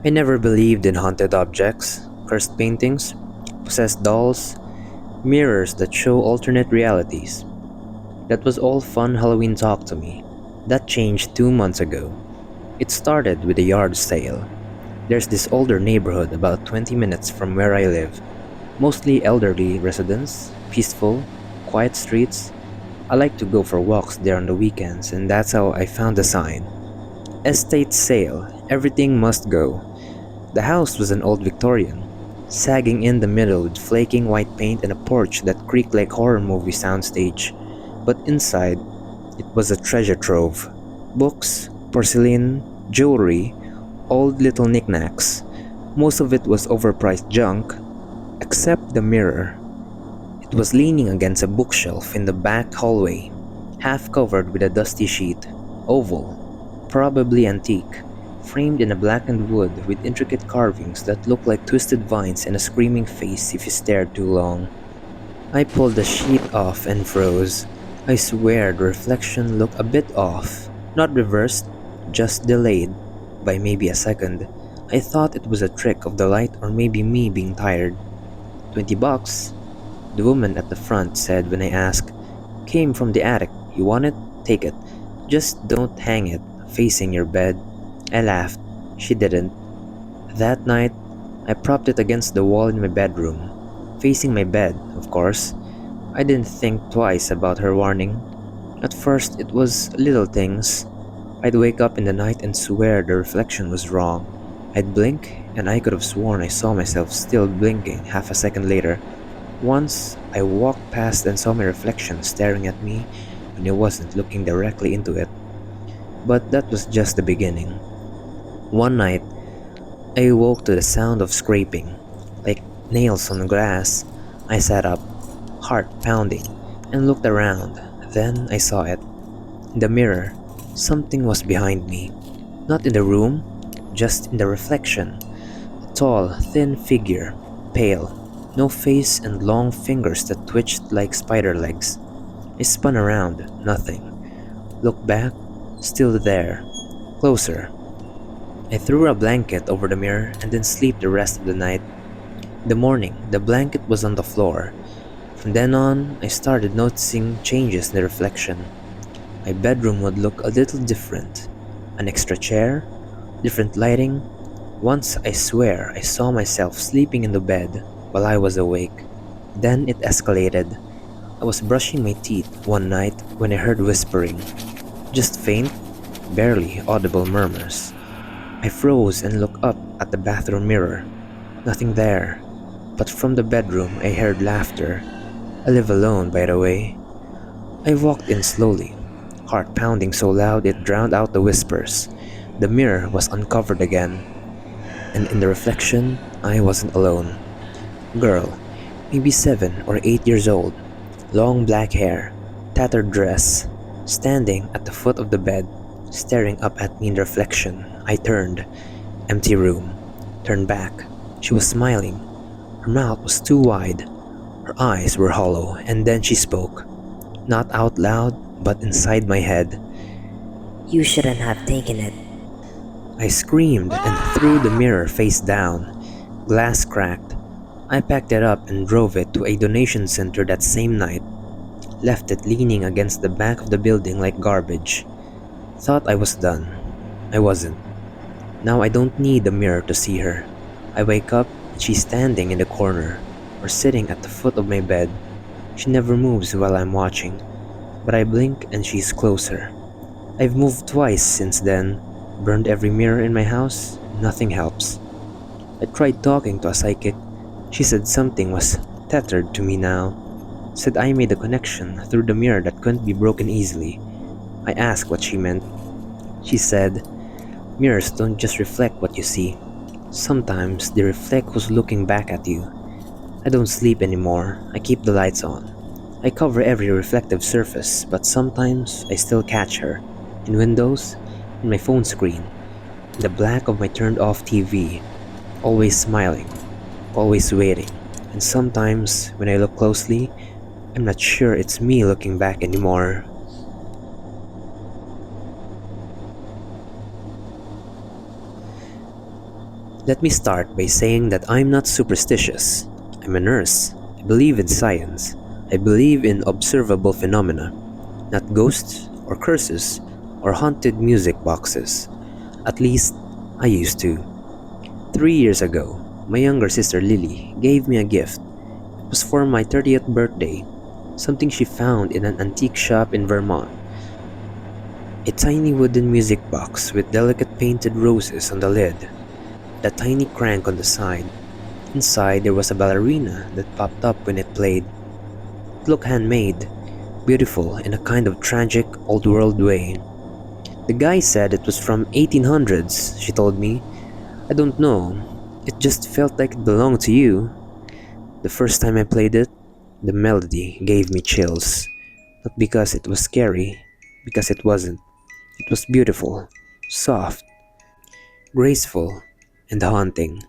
I never believed in haunted objects, cursed paintings, possessed dolls, mirrors that show alternate realities. That was all fun Halloween talk to me. That changed 2 months ago. It started with a yard sale. There's this older neighborhood about 20 minutes from where I live. Mostly elderly residents, peaceful, quiet streets. I like to go for walks there on the weekends, and that's how I found the sign. Estate sale, everything must go. The house was an old Victorian, sagging in the middle with flaking white paint and a porch that creaked like horror movie soundstage. But inside, it was a treasure trove. Books, porcelain, jewelry, old little knickknacks. Most of it was overpriced junk, except the mirror. It was leaning against a bookshelf in the back hallway, half covered with a dusty sheet, oval, probably antique, framed in a blackened wood with intricate carvings that looked like twisted vines and a screaming face if you stared too long. I pulled the sheet off and froze. I swear the reflection looked a bit off, not reversed, just delayed by maybe a second. I thought it was a trick of the light or maybe me being tired. $20, the woman at the front said when I asked. Came from the attic. You want it? Take it. Just don't hang it facing your bed. I laughed. She didn't. That night, I propped it against the wall in my bedroom, facing my bed, of course. I didn't think twice about her warning. At first, it was little things. I'd wake up in the night and swear the reflection was wrong. I'd blink, and I could have sworn I saw myself still blinking half a second later. Once, I walked past and saw my reflection staring at me when I wasn't looking directly into it. But that was just the beginning. One night, I woke to the sound of scraping, like nails on glass. I sat up, heart pounding, and looked around. Then I saw it. In the mirror, something was behind me. Not in the room, just in the reflection. A tall, thin figure, pale, no face and long fingers that twitched like spider legs. I spun around, nothing. Looked back, still there. Closer. I threw a blanket over the mirror and then slept the rest of the night. In the morning, the blanket was on the floor. From then on, I started noticing changes in the reflection. My bedroom would look a little different. An extra chair, different lighting. Once, I swear, I saw myself sleeping in the bed while I was awake. Then it escalated. I was brushing my teeth one night when I heard whispering. Just faint, barely audible murmurs. I froze and looked up at the bathroom mirror. Nothing there. But from the bedroom I heard laughter. I live alone, by the way. I walked in slowly, heart pounding so loud it drowned out the whispers. The mirror was uncovered again, and in the reflection, I wasn't alone. Girl, maybe 7 or 8 years old, long black hair, tattered dress, standing at the foot of the bed, staring up at me in the reflection. I turned. Empty room. Turned back. She was smiling. Her mouth was too wide. Her eyes were hollow, and then she spoke. Not out loud, but inside my head. You shouldn't have taken it. I screamed and threw the mirror face down. Glass cracked. I packed it up and drove it to a donation center that same night. Left it leaning against the back of the building like garbage. Thought I was done. I wasn't. Now I don't need the mirror to see her. I wake up and she's standing in the corner or sitting at the foot of my bed. She never moves while I'm watching, but I blink and she's closer. I've moved twice since then, burned every mirror in my house, nothing helps. I tried talking to a psychic. She said something was tethered to me now. Said I made a connection through the mirror that couldn't be broken easily. I asked what she meant. She said, mirrors don't just reflect what you see. Sometimes they reflect who's looking back at you. I don't sleep anymore. I keep the lights on. I cover every reflective surface, but sometimes I still catch her. In windows, in my phone screen, in the black of my turned off TV. Always smiling, always waiting. And sometimes, when I look closely, I'm not sure it's me looking back anymore. Let me start by saying that I'm not superstitious. I'm a nurse. I believe in science. I believe in observable phenomena, not ghosts or curses or haunted music boxes. At least, I used to. 3 years ago, my younger sister Lily gave me a gift. It was for my 30th birthday, something she found in an antique shop in Vermont. A tiny wooden music box with delicate painted roses on the lid, and a tiny crank on the side. Inside there was a ballerina that popped up when it played. It looked handmade, beautiful in a kind of tragic, old-world way. The guy said it was from 1800s, she told me. I don't know. It just felt like it belonged to you. The first time I played it, the melody gave me chills. Not because it was scary, because it wasn't. It was beautiful, soft, graceful, and haunting.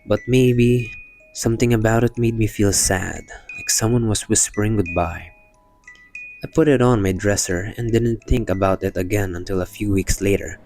But maybe something about it made me feel sad, like someone was whispering goodbye. I put it on my dresser and didn't think about it again until a few weeks later,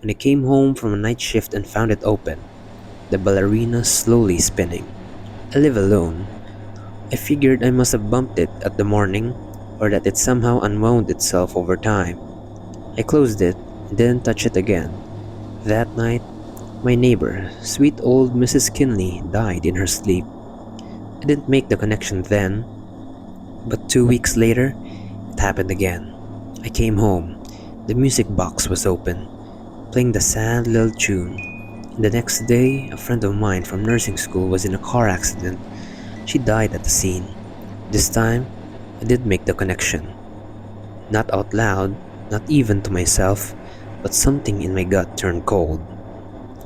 when I came home from a night shift and found it open, the ballerina slowly spinning. I live alone. I figured I must have bumped it at the morning, or that it somehow unwound itself over time. I closed it and didn't touch it again. That night, my neighbor, sweet old Mrs. Kinley, died in her sleep. I didn't make the connection then, but 2 weeks later, it happened again. I came home. The music box was open, playing the sad little tune. And the next day, a friend of mine from nursing school was in a car accident. She died at the scene. This time, I did make the connection. Not out loud, not even to myself, but something in my gut turned cold.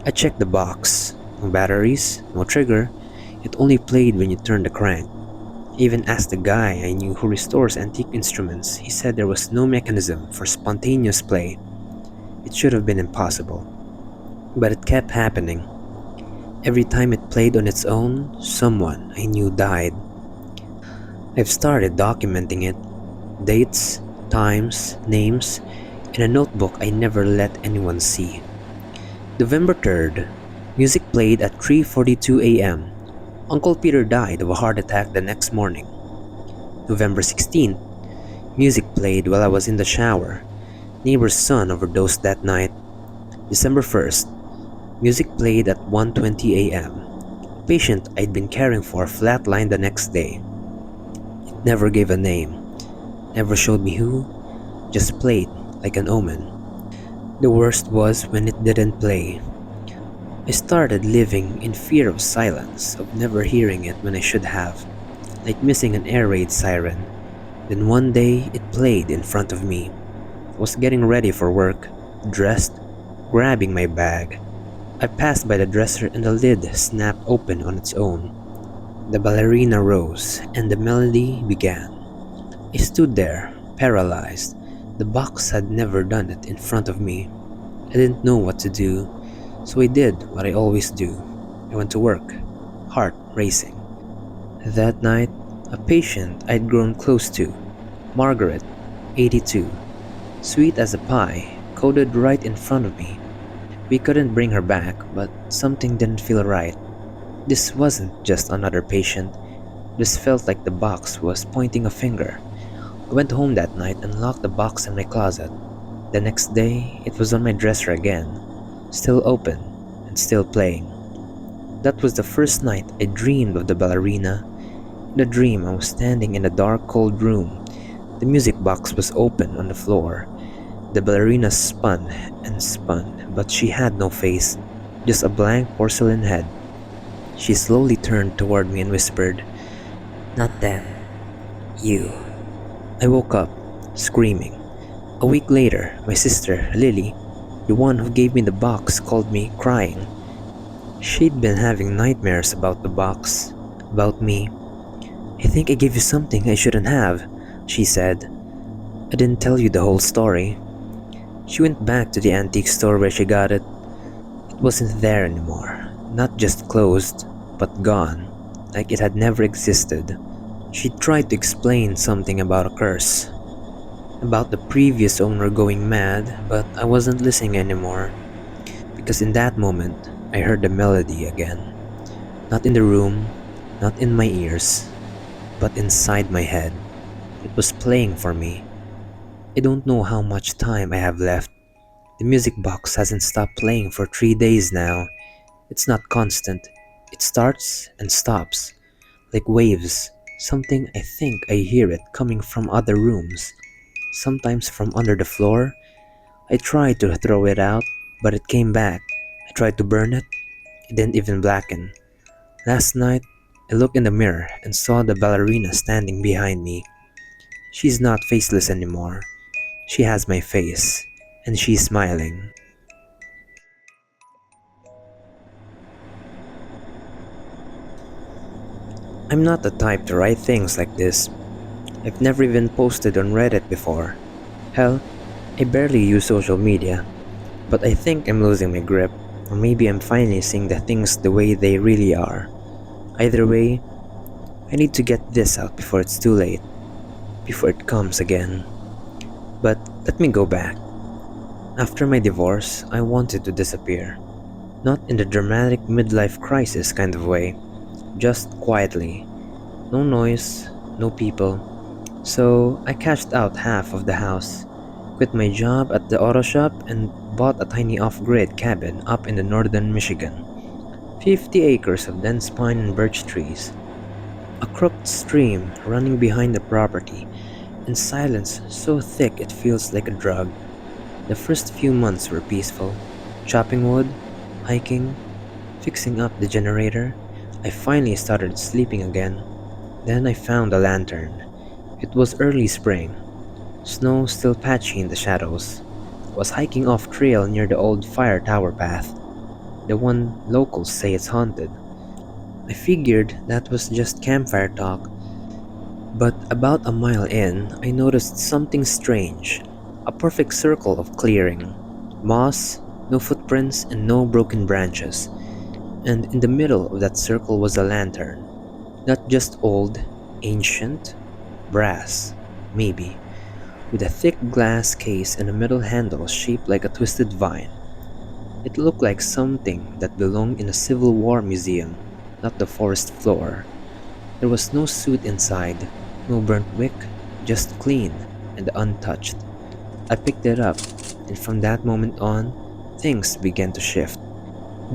I checked the box. No batteries, no trigger. It only played when you turned the crank. I even asked the guy I knew who restores antique instruments. He said there was no mechanism for spontaneous play. It should have been impossible. But it kept happening. Every time it played on its own, someone I knew died. I've started documenting it. Dates, times, names, in a notebook I never let anyone see. November 3rd, music played at 3:42 a.m. Uncle Peter died of a heart attack the next morning. November 16th, music played while I was in the shower. Neighbor's son overdosed that night. December 1st, music played at 1:20 a.m. A patient I'd been caring for flatlined the next day. It never gave a name, never showed me who, just played like an omen. The worst was when it didn't play. I started living in fear of silence, of never hearing it when I should have, like missing an air raid siren. Then one day it played in front of me. I was getting ready for work, dressed, grabbing my bag. I passed by the dresser and the lid snapped open on its own. The ballerina rose and the melody began. I stood there, paralyzed. The box had never done it in front of me. I didn't know what to do, so I did what I always do. I went to work, heart racing. That night, a patient I'd grown close to, Margaret, 82, sweet as a pie, coded right in front of me. We couldn't bring her back, but something didn't feel right. This wasn't just another patient. This felt like the box was pointing a finger. I went home that night and locked the box in my closet. The next day, it was on my dresser again, still open and still playing. That was the first night I dreamed of the ballerina. In the dream, I was standing in a dark, cold room. The music box was open on the floor. The ballerina spun and spun, but she had no face, just a blank porcelain head. She slowly turned toward me and whispered, "Not them, you." I woke up, screaming. A week later, my sister, Lily, the one who gave me the box, called me, crying. She'd been having nightmares about the box, about me. "I think I gave you something I shouldn't have," she said. "I didn't tell you the whole story." She went back to the antique store where she got it. It wasn't there anymore. Not just closed, but gone, like it had never existed. She tried to explain something about a curse, about the previous owner going mad, but I wasn't listening anymore, because in that moment, I heard the melody again. Not in the room, not in my ears, but inside my head. It was playing for me. I don't know how much time I have left. The music box hasn't stopped playing for 3 days now. It's not constant. It starts and stops, like waves. Something I think I hear it coming from other rooms, sometimes from under the floor. I tried to throw it out, but it came back. I tried to burn it, it didn't even blacken. Last night, I looked in the mirror and saw the ballerina standing behind me. She's not faceless anymore. She has my face, and she's smiling. I'm not the type to write things like this. I've never even posted on Reddit before. Hell, I barely use social media. But I think I'm losing my grip, or maybe I'm finally seeing the things the way they really are. Either way, I need to get this out before it's too late, before it comes again. But let me go back. After my divorce, I wanted to disappear. Not in the dramatic midlife crisis kind of way, just quietly. No noise, no people. So I cashed out half of the house, quit my job at the auto shop, and bought a tiny off-grid cabin up in the northern Michigan. 50 acres of dense pine and birch trees, a crooked stream running behind the property, and silence so thick it feels like a drug. The first few months were peaceful. Chopping wood, hiking, fixing up the generator. I finally started sleeping again. Then I found a lantern. It was early spring, snow still patchy in the shadows. I was hiking off trail near the old fire tower path, the one locals say it's haunted. I figured that was just campfire talk, but about a mile in, I noticed something strange. A perfect circle of clearing. Moss, no footprints, and no broken branches. And in the middle of that circle was a lantern. Not just old, ancient, brass, maybe, with a thick glass case and a metal handle shaped like a twisted vine. It looked like something that belonged in a Civil War museum, not the forest floor. There was no soot inside, no burnt wick, just clean and untouched. I picked it up, and from that moment on, things began to shift.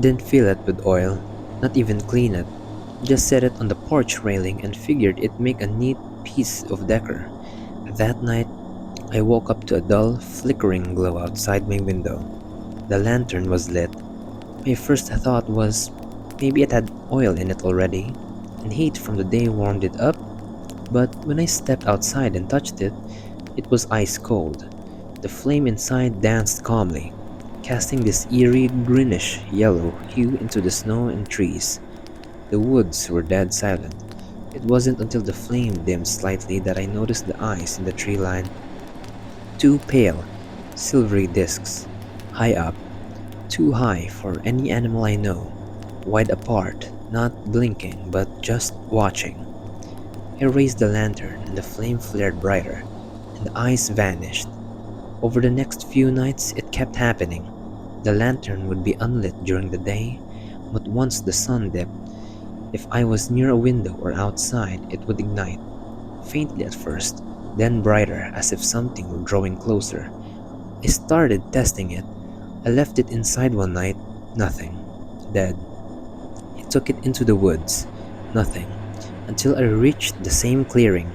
Didn't fill it with oil, not even clean it. Just set it on the porch railing and figured it'd make a neat piece of decor. That night, I woke up to a dull, flickering glow outside my window. The lantern was lit. My first thought was maybe it had oil in it already, and heat from the day warmed it up, but when I stepped outside and touched it, it was ice cold. The flame inside danced calmly, casting this eerie greenish yellow hue into the snow and trees. The woods were dead silent. It wasn't until the flame dimmed slightly that I noticed the eyes in the tree line. Two pale, silvery discs, high up, too high for any animal I know, wide apart, not blinking but just watching. I raised the lantern and the flame flared brighter, and the eyes vanished. Over the next few nights, it kept happening. The lantern would be unlit during the day, but once the sun dipped, if I was near a window or outside, it would ignite, faintly at first, then brighter as if something were drawing closer. I started testing it. I left it inside one night, nothing. Dead. I took it into the woods, nothing, until I reached the same clearing.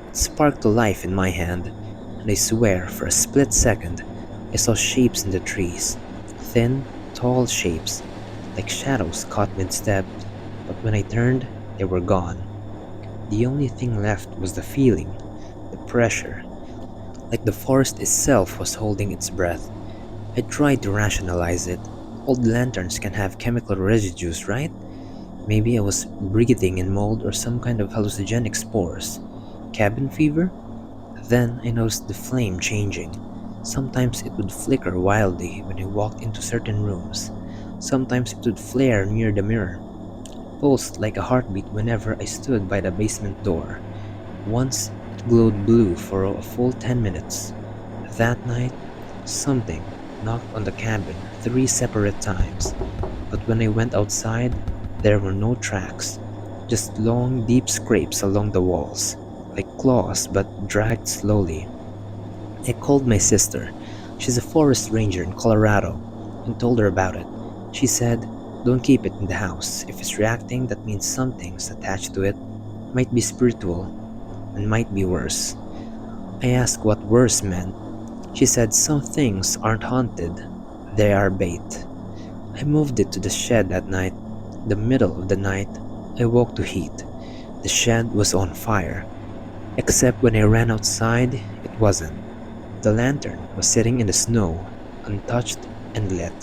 It sparked to life in my hand, and I swear for a split second I saw shapes in the trees. Thin, tall shapes, like shadows caught mid-step, but when I turned, they were gone. The only thing left was the feeling, the pressure, like the forest itself was holding its breath. I tried to rationalize it. Old lanterns can have chemical residues, right? Maybe I was breathing in mold or some kind of hallucinogenic spores. Cabin fever? Then I noticed the flame changing. Sometimes it would flicker wildly when I walked into certain rooms. Sometimes it would flare near the mirror, pulsed like a heartbeat whenever I stood by the basement door. Once it glowed blue for a full 10 minutes. That night, something, knocked on the cabin 3 separate times, but when I went outside, there were no tracks, just long, deep scrapes along the walls, like claws but dragged slowly. I called my sister. She's a forest ranger in Colorado, and told her about it. She said, "Don't keep it in the house. If it's reacting, that means something's attached to it. Might be spiritual, and might be worse." I asked what worse meant. She said some things aren't haunted, they are bait. I moved it to the shed that night. The middle of the night, I woke to heat. The shed was on fire, except when I ran outside, it wasn't. The lantern was sitting in the snow, untouched and lit.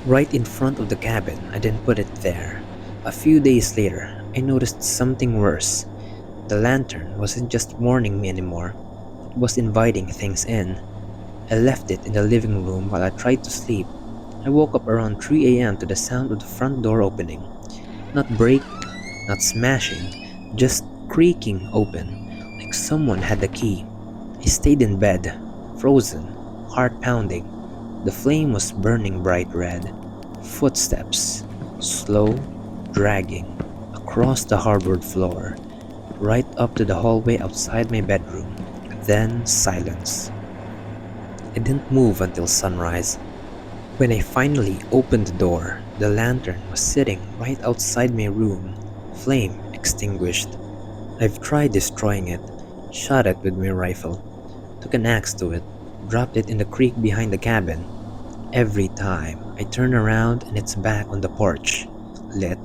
Right in front of the cabin, I didn't put it there. A few days later, I noticed something worse. The lantern wasn't just warning me anymore, it was inviting things in. I left it in the living room while I tried to sleep. I woke up around 3 a.m. to the sound of the front door opening. Not breaking, not smashing, just creaking open, like someone had the key. I stayed in bed, frozen, heart pounding. The flame was burning bright red. Footsteps, slow, dragging, across the hardwood floor, right up to the hallway outside my bedroom. Then silence. I didn't move until sunrise. When I finally opened the door, the lantern was sitting right outside my room, flame extinguished. I've tried destroying it, shot it with my rifle, took an axe to it, dropped it in the creek behind the cabin. Every time I turn around and it's back on the porch, lit.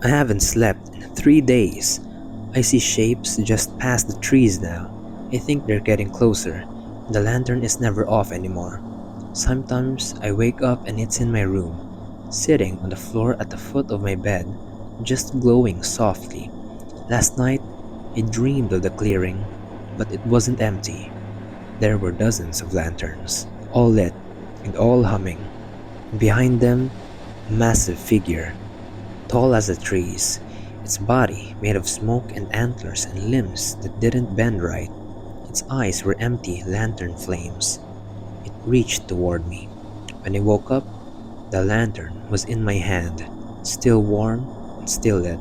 I haven't slept in 3 days. I see shapes just past the trees now. I think they're getting closer. The lantern is never off anymore. Sometimes I wake up and it's in my room, sitting on the floor at the foot of my bed, just glowing softly. Last night, I dreamed of the clearing, but it wasn't empty. There were dozens of lanterns, all lit and all humming. Behind them, a massive figure, tall as the trees, its body made of smoke and antlers and limbs that didn't bend right. Its eyes were empty lantern flames. It reached toward me. When I woke up, the lantern was in my hand, still warm and still lit.